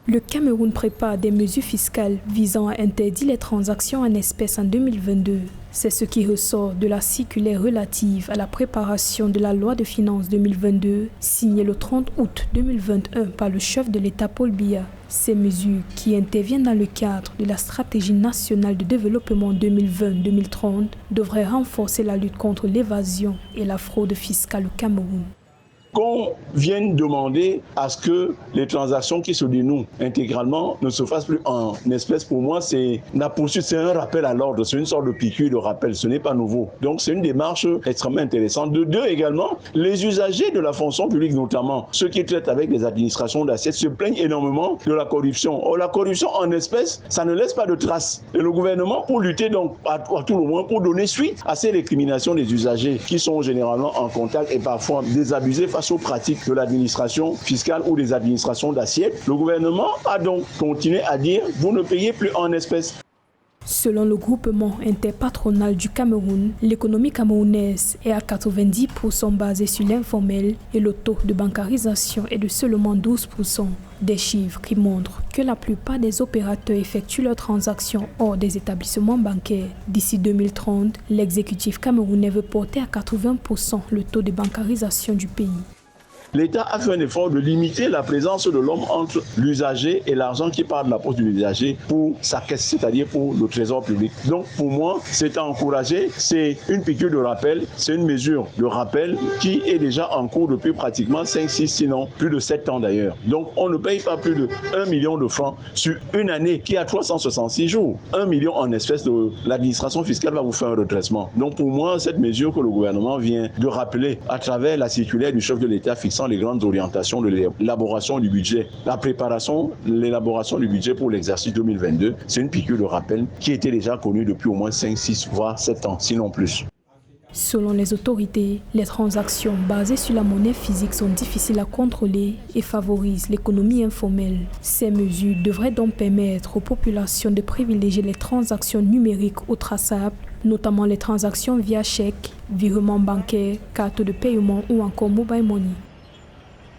Le Cameroun prépare des mesures fiscales visant à interdire les transactions en espèces en 2022. C'est ce qui ressort de la circulaire relative à la préparation de la loi de finances 2022, signée le 30 août 2021 par le chef de l'État Paul Biya. Ces mesures, qui interviennent dans le cadre de la stratégie nationale de développement 2020-2030, devraient renforcer la lutte contre l'évasion et la fraude fiscale au Cameroun. Qu'on vienne demander à ce que les transactions qui se dénouent intégralement ne se fassent plus en espèces, pour moi, c'est la poursuite, c'est un rappel à l'ordre, c'est une sorte de piqûre de rappel, ce n'est pas nouveau. Donc c'est une démarche extrêmement intéressante. De deux également, les usagers de la fonction publique, notamment ceux qui traitent avec les administrations d'assiette, se plaignent énormément de la corruption. Or, la corruption en espèces, ça ne laisse pas de traces. Et le gouvernement, pour lutter donc à tout le moins, pour donner suite à ces récriminations des usagers qui sont généralement en contact et parfois désabusés face aux pratiques de l'administration fiscale ou des administrations d'assiette, le gouvernement a donc continué à dire « vous ne payez plus en espèces ». Selon le groupement interpatronal du Cameroun, l'économie camerounaise est à 90% basée sur l'informel et le taux de bancarisation est de seulement 12%. Des chiffres qui montrent que la plupart des opérateurs effectuent leurs transactions hors des établissements bancaires. D'ici 2030, l'exécutif camerounais veut porter à 80% le taux de bancarisation du pays. L'État a fait un effort de limiter la présence de l'homme entre l'usager et l'argent qui part de la poche de l'usager pour sa caisse, c'est-à-dire pour le trésor public. Donc pour moi, c'est à encourager, c'est une piqûre de rappel, c'est une mesure de rappel qui est déjà en cours depuis pratiquement 5, 6, sinon plus de 7 ans d'ailleurs. Donc on ne paye pas plus de 1 million de francs sur une année qui a 366 jours. 1 million en espèces, de l'administration fiscale va vous faire un redressement. Donc pour moi, cette mesure que le gouvernement vient de rappeler à travers la circulaire du chef de l'État fixant les grandes orientations de l'élaboration du budget, l'élaboration du budget pour l'exercice 2022, c'est une piqûre de rappel qui était déjà connue depuis au moins 5, 6, voire 7 ans, sinon plus. Selon les autorités, les transactions basées sur la monnaie physique sont difficiles à contrôler et favorisent l'économie informelle. Ces mesures devraient donc permettre aux populations de privilégier les transactions numériques ou traçables, notamment les transactions via chèque, virement bancaire, carte de paiement ou encore mobile money.